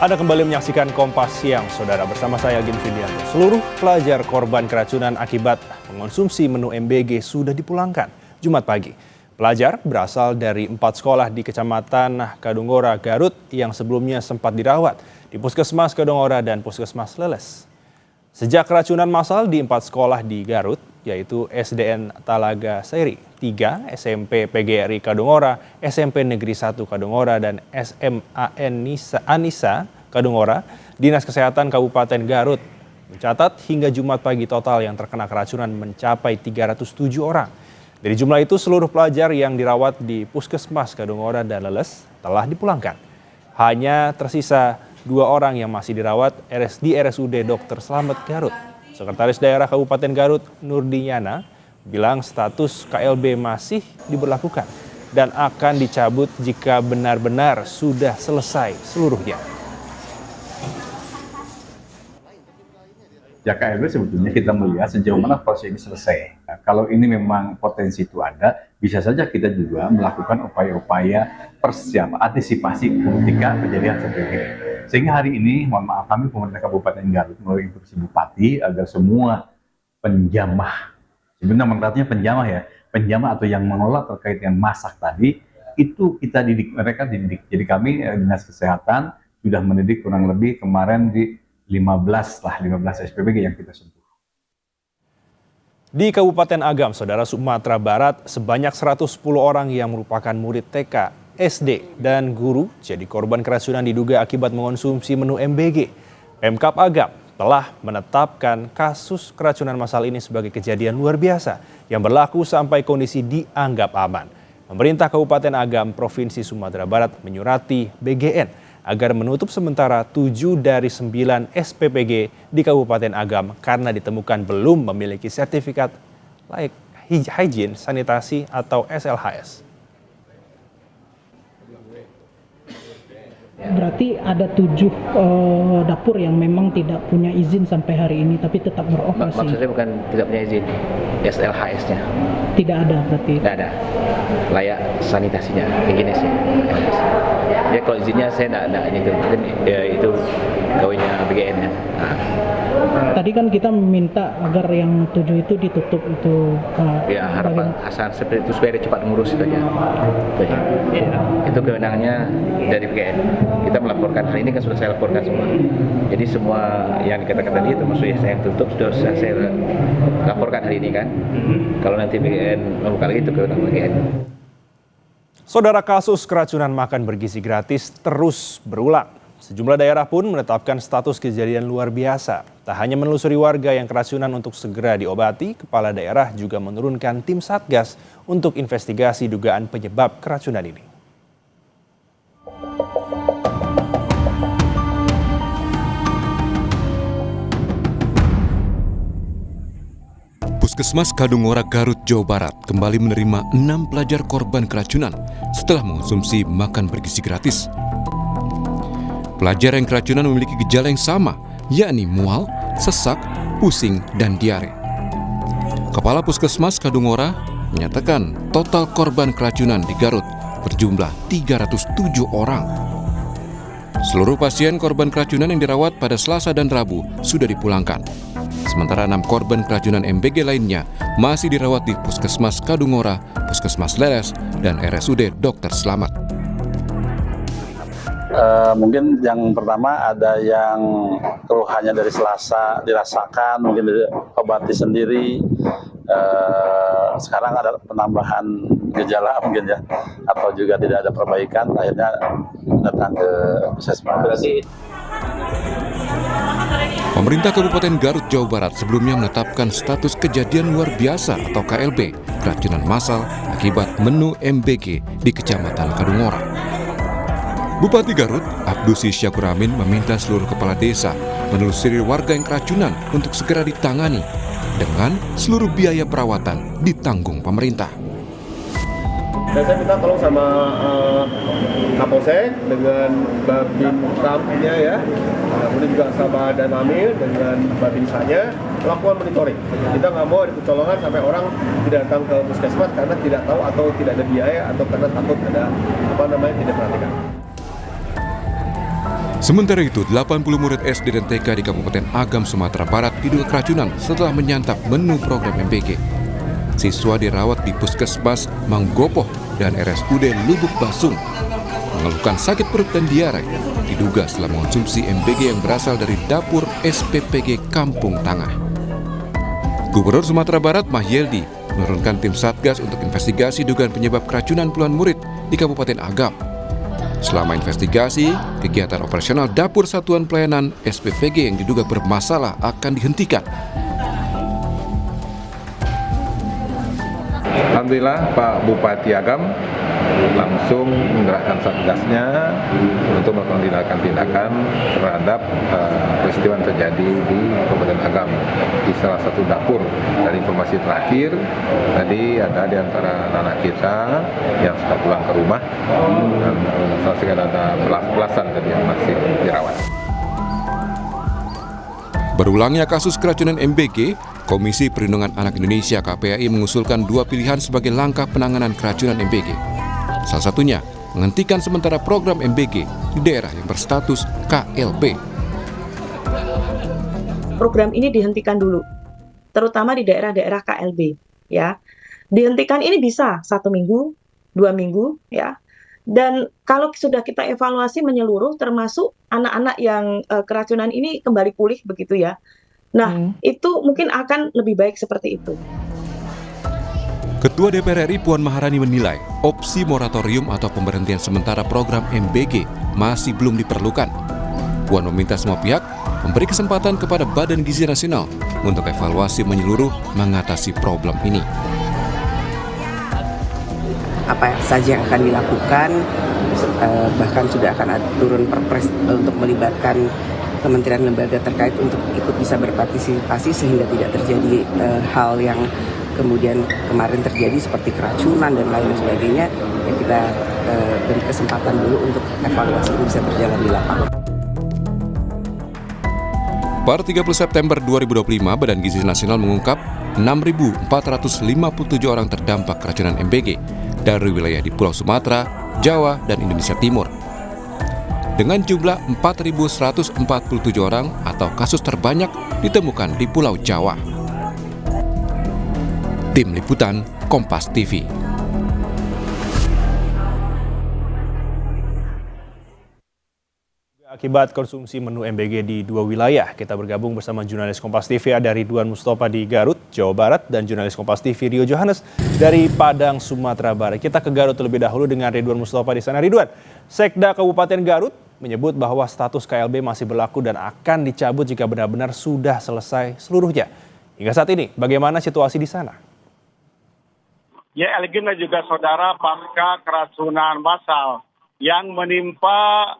Anda kembali menyaksikan Kompas Siang, Saudara, bersama saya Gin Fidianto. Seluruh pelajar korban keracunan akibat mengonsumsi menu MBG sudah dipulangkan Jumat pagi. Pelajar berasal dari 4 sekolah di Kecamatan Kadungora, Garut yang sebelumnya sempat dirawat di Puskesmas Kadungora dan Puskesmas Leles. Sejak keracunan massal di 4 sekolah di Garut, yaitu SDN Talaga Seri 3, SMP PGRI Kadungora, SMP Negeri 1 Kadungora, dan SMAN Anissa Kadungora, Dinas Kesehatan Kabupaten Garut mencatat hingga Jumat pagi total yang terkena keracunan mencapai 307 orang. Dari jumlah itu, seluruh pelajar yang dirawat di Puskesmas Kadungora dan Leles telah dipulangkan. Hanya tersisa 2 orang yang masih dirawat di RSUD Dr. Slamet Garut. Sekretaris Daerah Kabupaten Garut, Nurdiana, bilang status KLB masih diberlakukan dan akan dicabut jika benar-benar sudah selesai seluruhnya. Ya, KLB sebetulnya kita melihat sejauh mana proses ini selesai. Nah, kalau ini memang potensi itu ada, bisa saja kita juga melakukan upaya-upaya persiapan, antisipasi ketika kejadian seperti ini. Sehingga hari ini, mohon maaf, kami pemerintah Kabupaten Garut melalui instruksi Bupati agar semua penjamah, sebenarnya mengertinya penjamah ya, penjamah atau yang mengelola terkait dengan masak tadi, itu kita didik, mereka didik. Jadi kami Dinas Kesehatan sudah mendidik kurang lebih kemarin di 15 SPBG yang kita sentuh. Di Kabupaten Agam, Saudara, Sumatera Barat, sebanyak 110 orang yang merupakan murid TK, SD, dan guru jadi korban keracunan diduga akibat mengonsumsi menu MBG. Pemkab Agam telah menetapkan kasus keracunan massal ini sebagai kejadian luar biasa yang berlaku sampai kondisi dianggap aman. Pemerintah Kabupaten Agam, Provinsi Sumatera Barat menyurati BGN agar menutup sementara 7 dari 9 SPPG di Kabupaten Agam karena ditemukan belum memiliki sertifikat layak hygiene sanitasi atau SLHS. Berarti ada 7 dapur yang memang tidak punya izin sampai hari ini tapi tetap beroperasi. Maksudnya bukan tidak punya izin, SLHS-nya? Tidak ada berarti? Tidak ada, layak sanitasinya, higienisnya. Ya kalau izinnya saya tidak ada, itu mungkin ya, itu gawinya BGN ya. Nah. Tadi kan kita meminta agar yang 7 itu ditutup itu. Ya harapan asal seperti itu supaya cepat mengurus itu aja. Ya. Itu kewenangannya dari BGN. Kita melaporkan hal ini kan sudah saya laporkan semua. Jadi semua yang dikatakan tadi termasuk yang saya tutup sudah saya laporkan hari ini kan. Kalau nanti BGN membuka lagi itu kewenangan BGN. Saudara, kasus keracunan makan bergizi gratis terus berulang. Sejumlah daerah pun menetapkan status kejadian luar biasa. Tak hanya menelusuri warga yang keracunan untuk segera diobati, kepala daerah juga menurunkan tim Satgas untuk investigasi dugaan penyebab keracunan ini. Puskesmas Kadungora, Garut, Jawa Barat kembali menerima 6 pelajar korban keracunan setelah mengonsumsi makan bergizi gratis. Pelajar yang keracunan memiliki gejala yang sama, yakni mual, sesak, pusing, dan diare. Kepala Puskesmas Kadungora menyatakan total korban keracunan di Garut berjumlah 307 orang. Seluruh pasien korban keracunan yang dirawat pada Selasa dan Rabu sudah dipulangkan. Sementara 6 korban keracunan MBG lainnya masih dirawat di Puskesmas Kadungora, Puskesmas Leles, dan RSUD Dr. Slamet. Mungkin yang pertama ada yang keluhannya dari Selasa dirasakan, mungkin obati sendiri. Sekarang ada penambahan gejala mungkin ya, atau juga tidak ada perbaikan, akhirnya datang ke puskesmas. Pemerintah Kabupaten Garut, Jawa Barat sebelumnya menetapkan status kejadian luar biasa atau KLB, keracunan massal akibat menu MBG di Kecamatan Kadungora. Bupati Garut, Abdusi Syakur Amin meminta seluruh kepala desa menelusuri warga yang keracunan untuk segera ditangani dengan seluruh biaya perawatan ditanggung pemerintah. Dan saya minta tolong sama Kapolsek dengan Babin Kamnya ya, kemudian juga sama Danamil dengan Babinsanya melakukan monitoring. Kita nggak mau ada kecolongan sampai orang tidak datang ke puskesmas karena tidak tahu atau tidak ada biaya atau karena takut ada tidak perhatikan. Sementara itu, 80 murid SD dan TK di Kabupaten Agam, Sumatera Barat diduga keracunan setelah menyantap menu program MBG. Siswa dirawat di Puskesmas Manggopoh dan RSUD Lubuk Basung. Mengeluhkan sakit perut dan diare, diduga setelah mengonsumsi MBG yang berasal dari dapur SPPG Kampung Tangah. Gubernur Sumatera Barat Mahyeldi menurunkan tim Satgas untuk investigasi dugaan penyebab keracunan puluhan murid di Kabupaten Agam. Selama investigasi, kegiatan operasional dapur satuan pelayanan SPPG yang diduga bermasalah akan dihentikan. Alhamdulillah Pak Bupati Agam langsung menggerakkan satgasnya untuk melakukan tindakan terhadap peristiwa yang terjadi di Kabupaten Agam di salah satu dapur. Dari informasi terakhir tadi ada di antara anak kita yang sudah pulang ke rumah dan salah satu ada belasan tadi yang masih dirawat. Berulangnya kasus keracunan MBG, Komisi Perlindungan Anak Indonesia KPAI mengusulkan dua pilihan sebagai langkah penanganan keracunan MBG. Salah satunya, menghentikan sementara program MBG di daerah yang berstatus KLB. Program ini dihentikan dulu, terutama di daerah-daerah KLB. Ya, dihentikan ini bisa 1 minggu, 2 minggu, ya. Dan kalau sudah kita evaluasi menyeluruh, termasuk anak-anak yang keracunan ini kembali pulih begitu ya. Nah, itu mungkin akan lebih baik seperti itu. Ketua DPR RI Puan Maharani menilai opsi moratorium atau pemberhentian sementara program MBG masih belum diperlukan. Puan meminta semua pihak memberi kesempatan kepada Badan Gizi Nasional untuk evaluasi menyeluruh mengatasi problem ini. Apa saja yang akan dilakukan, bahkan sudah akan turun perpres untuk melibatkan kementerian lembaga terkait untuk ikut bisa berpartisipasi sehingga tidak terjadi hal yang kemudian kemarin terjadi seperti keracunan dan lain sebagainya. Ya kita beri kesempatan dulu untuk evaluasi ini bisa berjalan di lapangan. Per 30 September 2025, Badan Gizi Nasional mengungkap 6.457 orang terdampak keracunan MBG dari wilayah di Pulau Sumatera, Jawa, dan Indonesia Timur. Dengan jumlah 4.147 orang atau kasus terbanyak ditemukan di Pulau Jawa. Tim Liputan Kompas TV. Akibat konsumsi menu MBG di 2 wilayah, kita bergabung bersama jurnalis Kompas TV ada Ridwan Mustafa di Garut, Jawa Barat, dan jurnalis Kompas TV Rio Johannes dari Padang, Sumatera Barat. Kita ke Garut terlebih dahulu dengan Ridwan Mustafa di sana. Ridwan, Sekda Kabupaten Garut menyebut bahwa status KLB masih berlaku dan akan dicabut jika benar-benar sudah selesai seluruhnya. Hingga saat ini, bagaimana situasi di sana? Ya, Elgin dan juga saudara, pasca keracunan massal yang menimpa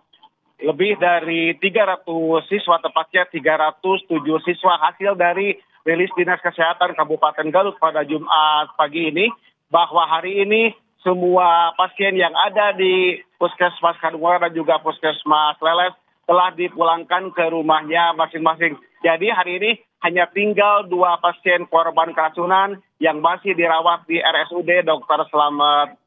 lebih dari 300 siswa, tepatnya 307 siswa hasil dari rilis Dinas Kesehatan Kabupaten Garut pada Jumat pagi ini, bahwa hari ini semua pasien yang ada di Puskesmas Kadungora dan juga Puskesmas Leles telah dipulangkan ke rumahnya masing-masing. Jadi hari ini hanya tinggal 2 pasien korban keracunan yang masih dirawat di RSUD Dr. Slamet.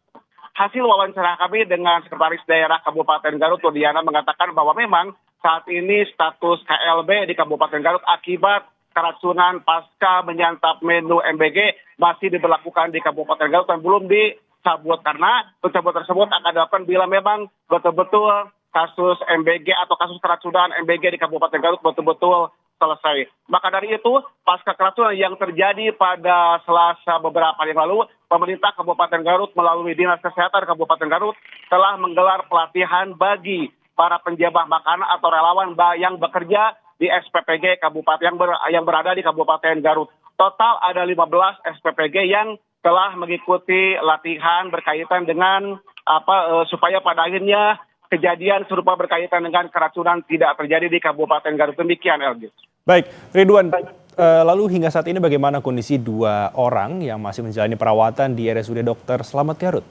Hasil wawancara kami dengan Sekretaris Daerah Kabupaten Garut, Rudiana, mengatakan bahwa memang saat ini status KLB di Kabupaten Garut akibat keracunan pasca menyantap menu MBG masih diberlakukan di Kabupaten Garut dan belum dicabut, karena pencabut tersebut akan dilakukan bila memang betul-betul kasus MBG atau kasus keracunan MBG di Kabupaten Garut betul-betul selesai. Maka dari itu, pasca keracunan yang terjadi pada Selasa beberapa hari lalu, pemerintah Kabupaten Garut melalui Dinas Kesehatan Kabupaten Garut telah menggelar pelatihan bagi para penjamah makanan atau relawan yang bekerja di SPPG Kabupaten yang berada di Kabupaten Garut. Total ada 15 SPPG yang telah mengikuti latihan berkaitan dengan supaya pada akhirnya kejadian serupa berkaitan dengan keracunan tidak terjadi di Kabupaten Garut. Demikian, Elgis. Baik, Ridwan, lalu hingga saat ini bagaimana kondisi 2 orang yang masih menjalani perawatan di RSUD Dr. Slamet Garut?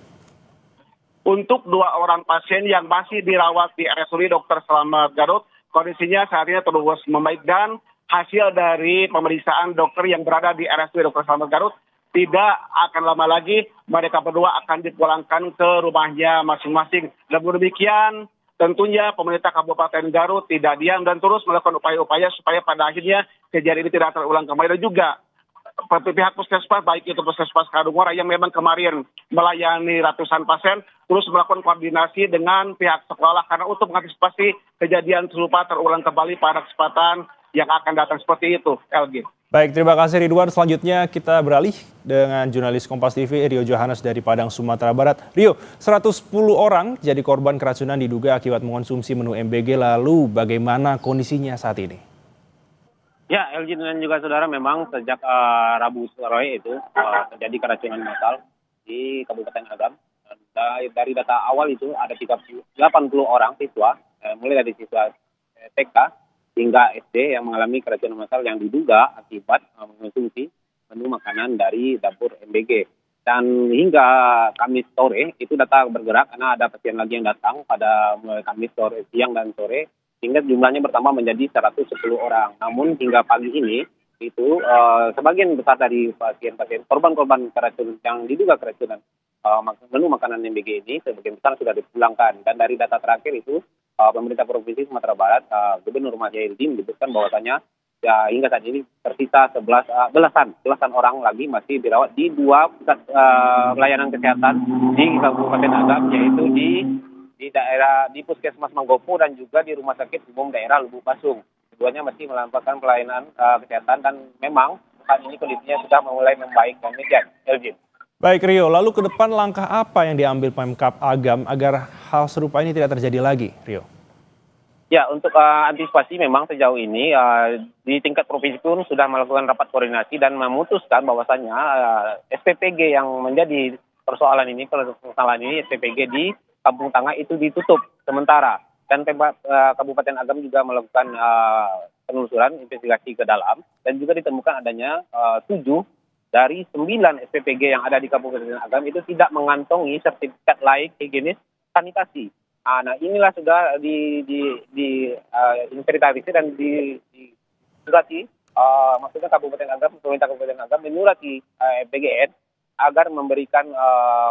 Untuk 2 orang pasien yang masih dirawat di RSUD Dr. Slamet Garut, kondisinya saat ini terus membaik dan hasil dari pemeriksaan dokter yang berada di RSUD Dr. Slamet Garut tidak akan lama lagi mereka berdua akan dipulangkan ke rumahnya masing-masing. Namun demikian, tentunya pemerintah Kabupaten Garut tidak diam dan terus melakukan upaya-upaya supaya pada akhirnya kejadian ini tidak terulang kembali. Dan juga pihak puskesmas, baik itu puskesmas Kadungora yang memang kemarin melayani ratusan pasien, terus melakukan koordinasi dengan pihak sekolah karena untuk mengantisipasi kejadian serupa terulang kembali pada kesempatan yang akan datang seperti itu, Elgin. Baik, terima kasih Ridwan. Selanjutnya kita beralih dengan jurnalis Kompas TV Rio Johannes dari Padang, Sumatera Barat. Rio, 110 orang jadi korban keracunan diduga akibat mengonsumsi menu MBG. Lalu bagaimana kondisinya saat ini? Ya, Elgin dan juga saudara, memang sejak Rabu sore itu terjadi keracunan massal di Kabupaten Agam. Dari data awal itu ada 80 orang siswa, mulai dari siswa TK hingga SD yang mengalami keracunan massal yang diduga akibat mengonsumsi menu makanan dari dapur MBG. Dan hingga Kamis sore itu data bergerak karena ada pasien lagi yang datang pada mulai Kamis sore, siang dan sore, sehingga jumlahnya bertambah menjadi 110 orang. Namun hingga pagi ini itu sebagian besar dari pasien-pasien korban-korban keracunan yang diduga keracunan menu makanan MBG ini sebagian besar sudah dipulangkan. Dan dari data terakhir itu pemerintah Provinsi Sumatera Barat, Gubernur Ahmad Yahya menyebutkan bahwasanya ya, hingga saat ini tersisa belasan orang lagi masih dirawat di 2 pusat pelayanan kesehatan di Kabupaten Agam, yaitu di daerah di Puskesmas Manggopo dan juga di Rumah Sakit Umum Daerah Lubuk Pasung. Keduanya masih melakukan pelayanan kesehatan dan memang saat ini kondisinya sudah mulai membaik. Demikian, Elgin. Baik Rio, lalu ke depan langkah apa yang diambil Pemkab Agam agar hal serupa ini tidak terjadi lagi, Rio? Ya, untuk antisipasi memang sejauh ini di tingkat provinsi pun sudah melakukan rapat koordinasi dan memutuskan bahwasannya SPPG yang menjadi persoalan ini SPPG di Kampung Tangah itu ditutup sementara. Dan Kabupaten Agam juga melakukan penelusuran investigasi ke dalam dan juga ditemukan adanya 7 dari 9 SPPG yang ada di Kabupaten Agam itu tidak mengantongi sertifikat layak higienis sanitasi. Nah, inilah sudah diinventarisir dan disurati, maksudnya pemerintah Kabupaten Agam menyurati PGN agar memberikan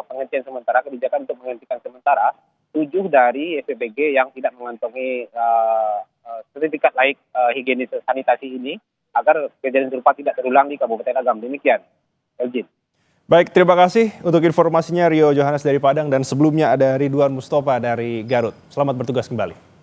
penghentian sementara, kebijakan untuk menghentikan sementara 7 dari SPPG yang tidak mengantongi sertifikat layak higienis sanitasi ini, agar kejadian serupa tidak terulang di Kabupaten Agam. Demikian, Elgin. Baik, terima kasih untuk informasinya Rio Johannes dari Padang dan sebelumnya ada Ridwan Mustafa dari Garut. Selamat bertugas kembali.